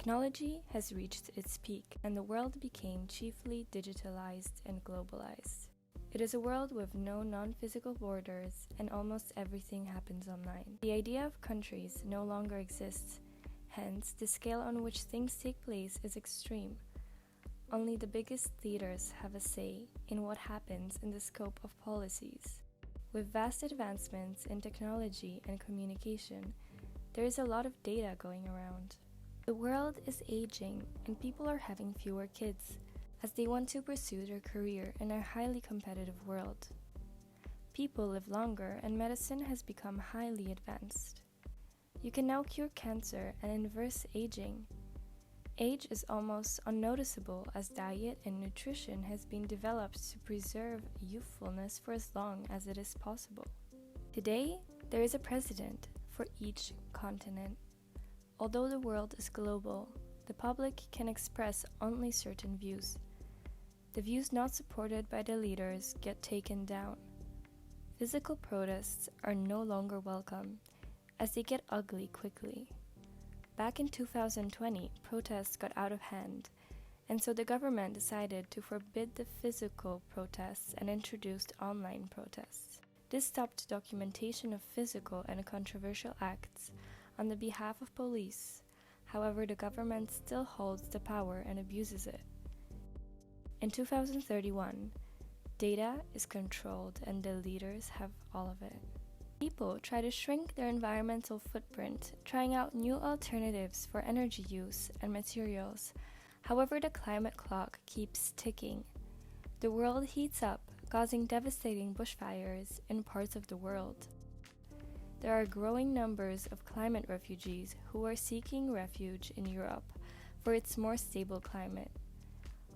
Technology has reached its peak, and the world became chiefly digitalized and globalized. It is a world with no non-physical borders, and almost everything happens online. The idea of countries no longer exists, hence the scale on which things take place is extreme. Only the biggest leaders have a say in what happens in the scope of policies. With vast advancements in technology and communication, there is a lot of data going around. The world is aging, and people are having fewer kids, as they want to pursue their career in a highly competitive world. People live longer, and medicine has become highly advanced. You can now cure cancer and inverse aging. Age is almost unnoticeable as diet and nutrition has been developed to preserve youthfulness for as long as it is possible. Today, there is a president for each continent. Although the world is global, the public can express only certain views. The views not supported by the leaders get taken down. Physical protests are no longer welcome, as they get ugly quickly. Back in 2020, protests got out of hand, and so the government decided to forbid the physical protests and introduced online protests. This stopped documentation of physical and controversial acts on the behalf of police. However, the government still holds the power and abuses it. In 2031, data is controlled and the leaders have all of it. People try to shrink their environmental footprint, trying out new alternatives for energy use and materials. However, the climate clock keeps ticking. The world heats up, causing devastating bushfires in parts of the world. There are growing numbers of climate refugees who are seeking refuge in Europe for its more stable climate.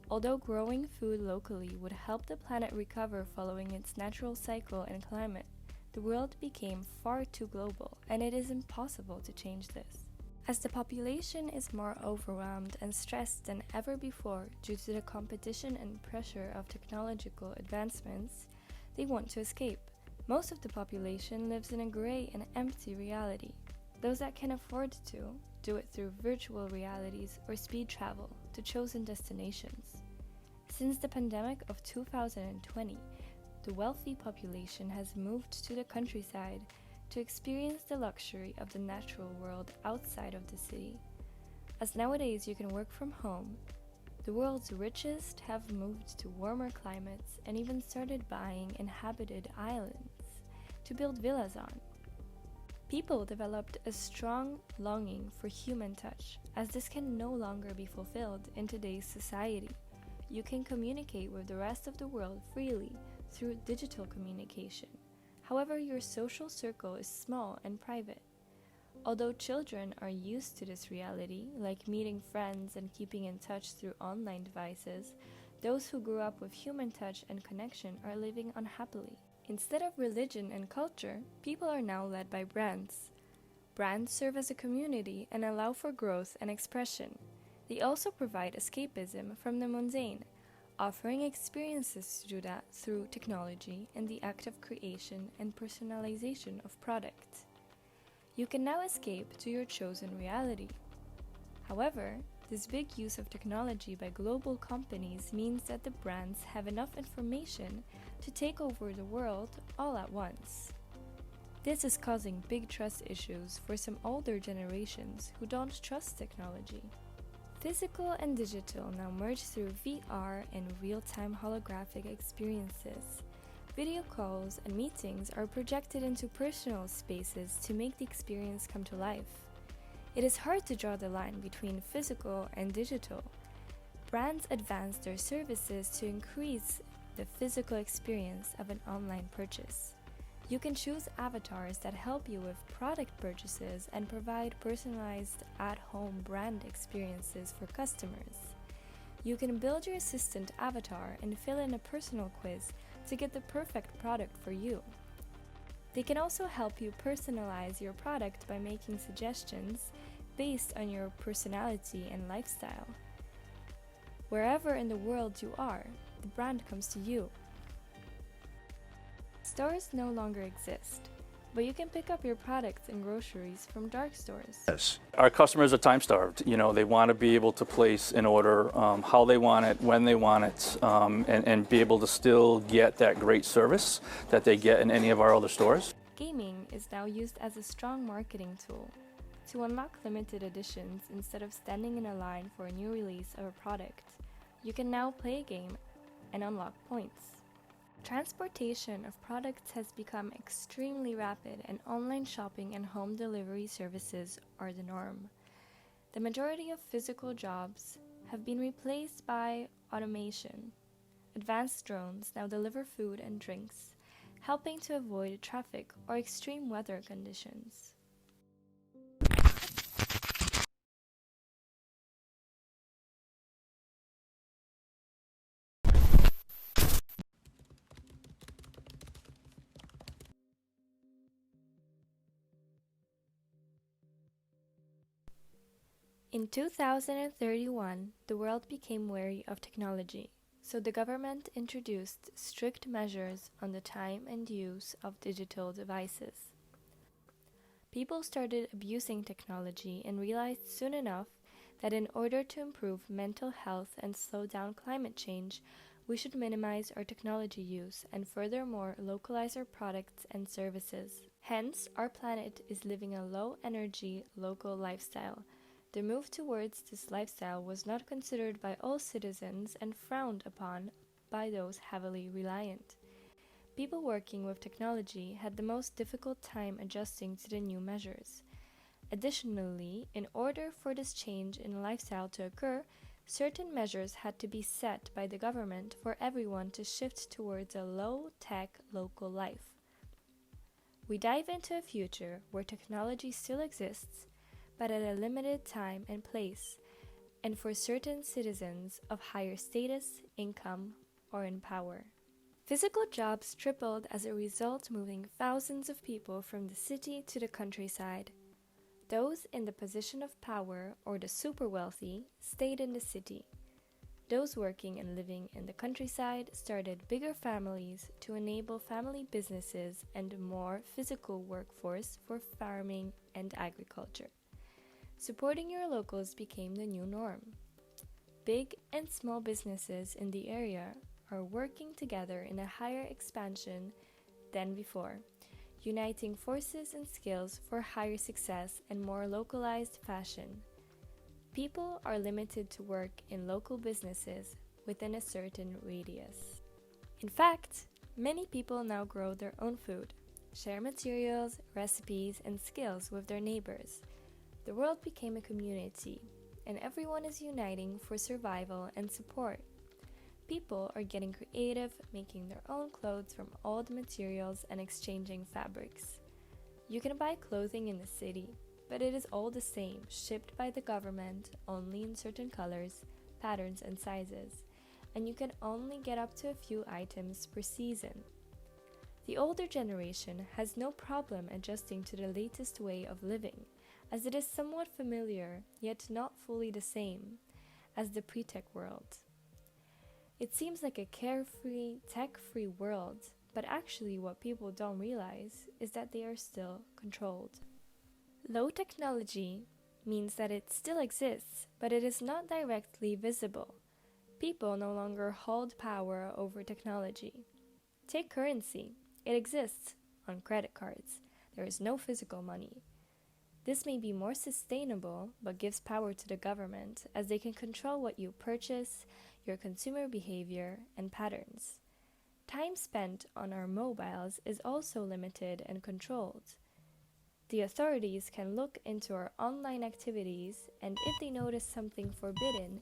Although growing food locally would help the planet recover following its natural cycle and climate, the world became far too global, and it is impossible to change this. As the population is more overwhelmed and stressed than ever before due to the competition and pressure of technological advancements, they want to escape. Most of the population lives in a gray and empty reality. Those that can afford to do it through virtual realities or speed travel to chosen destinations. Since the pandemic of 2020, the wealthy population has moved to the countryside to experience the luxury of the natural world outside of the city. As nowadays you can work from home, the world's richest have moved to warmer climates and even started buying inhabited islands to build villas on. People developed a strong longing for human touch, as this can no longer be fulfilled in today's society. You can communicate with the rest of the world freely through digital communication. However, your social circle is small and private. Although children are used to this reality, like meeting friends and keeping in touch through online devices, those who grew up with human touch and connection are living unhappily. Instead of religion and culture, people are now led by brands. Brands serve as a community and allow for growth and expression. They also provide escapism from the mundane, offering experiences to do that through technology and the act of creation and personalization of products. You can now escape to your chosen reality. However, this big use of technology by global companies means that the brands have enough information to take over the world all at once. This is causing big trust issues for some older generations who don't trust technology. Physical and digital now merge through VR and real-time holographic experiences. Video calls and meetings are projected into personal spaces to make the experience come to life. It is hard to draw the line between physical and digital. Brands advance their services to increase the physical experience of an online purchase. You can choose avatars that help you with product purchases and provide personalized at-home brand experiences for customers. You can build your assistant avatar and fill in a personal quiz to get the perfect product for you. They can also help you personalize your product by making suggestions based on your personality and lifestyle. Wherever in the world you are, the brand comes to you. Stores no longer exist. but you can pick up your products and groceries from dark stores. Yes. Our customers are time starved. You know, they want to be able to place an order how they want it, when they want it, and be able to still get that great service that they get in any of our other stores. Gaming is now used as a strong marketing tool. To unlock limited editions instead of standing in a line for a new release of a product, you can now play a game and unlock points. Transportation of products has become extremely rapid, and online shopping and home delivery services are the norm. The majority of physical jobs have been replaced by automation. Advanced drones now deliver food and drinks, helping to avoid traffic or extreme weather conditions. In 2031, the world became wary of technology, so the government introduced strict measures on the time and use of digital devices. People started abusing technology and realized soon enough that in order to improve mental health and slow down climate change, we should minimize our technology use and furthermore localize our products and services. Hence, our planet is living a low-energy, local lifestyle. The move towards this lifestyle was not considered by all citizens and frowned upon by those heavily reliant. People working with technology had the most difficult time adjusting to the new measures. Additionally, in order for this change in lifestyle to occur, certain measures had to be set by the government for everyone to shift towards a low-tech local life. We dive into a future where technology still exists, but at a limited time and place, and for certain citizens of higher status, income, or in power. Physical jobs tripled as a result, moving thousands of people from the city to the countryside. Those in the position of power or the super wealthy stayed in the city. Those working and living in the countryside started bigger families to enable family businesses and a more physical workforce for farming and agriculture. Supporting your locals became the new norm. Big and small businesses in the area are working together in a higher expansion than before, uniting forces and skills for higher success and more localized fashion. People are limited to work in local businesses within a certain radius. In fact, many people now grow their own food, share materials, recipes, and skills with their neighbors. The world became a community, and everyone is uniting for survival and support. People are getting creative, making their own clothes from old materials and exchanging fabrics. You can buy clothing in the city, but it is all the same, shipped by the government only in certain colors, patterns, and sizes, and you can only get up to a few items per season. The older generation has no problem adjusting to the latest way of living, as it is somewhat familiar, yet not fully the same, as the pre-tech world. It seems like a carefree, tech-free world, but actually what people don't realize is that they are still controlled. Low technology means that it still exists, but it is not directly visible. People no longer hold power over technology. Take currency. It exists on credit cards. There is no physical money. This may be more sustainable, but gives power to the government, as they can control what you purchase, your consumer behavior, and patterns. Time spent on our mobiles is also limited and controlled. The authorities can look into our online activities, and if they notice something forbidden,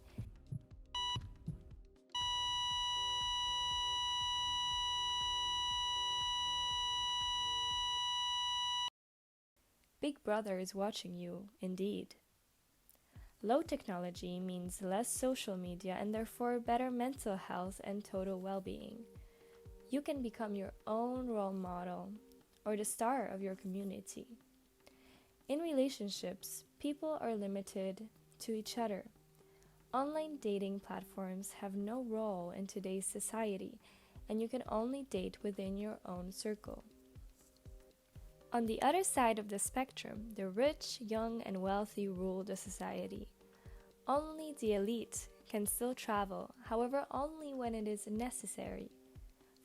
Big Brother is watching you, indeed. Low technology means less social media and therefore better mental health and total well-being. You can become your own role model or the star of your community. In relationships, people are limited to each other. Online dating platforms have no role in today's society, and you can only date within your own circle. On the other side of the spectrum, the rich, young, and wealthy rule the society. Only the elite can still travel, however, only when it is necessary.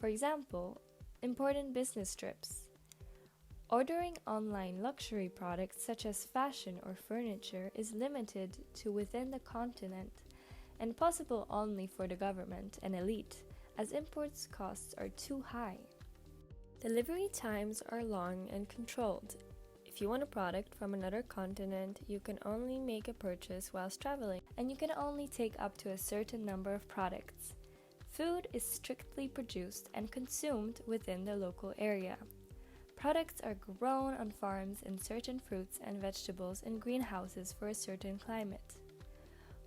For example, important business trips. Ordering online luxury products such as fashion or furniture is limited to within the continent and possible only for the government and elite, as imports costs are too high. Delivery times are long and controlled. If you want a product from another continent, you can only make a purchase whilst traveling, and you can only take up to a certain number of products. Food is strictly produced and consumed within the local area. Products are grown on farms and certain fruits and vegetables in greenhouses for a certain climate.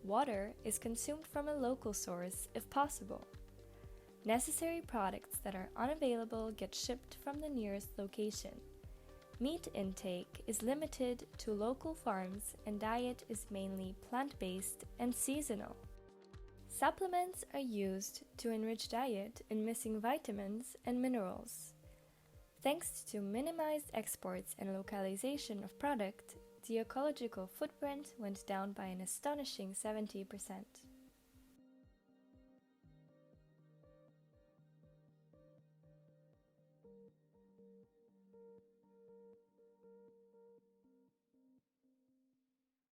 Water is consumed from a local source if possible. Necessary products that are unavailable get shipped from the nearest location. Meat intake is limited to local farms and diet is mainly plant-based and seasonal. Supplements are used to enrich diet in missing vitamins and minerals. Thanks to minimized exports and localization of product, the ecological footprint went down by an astonishing 70%.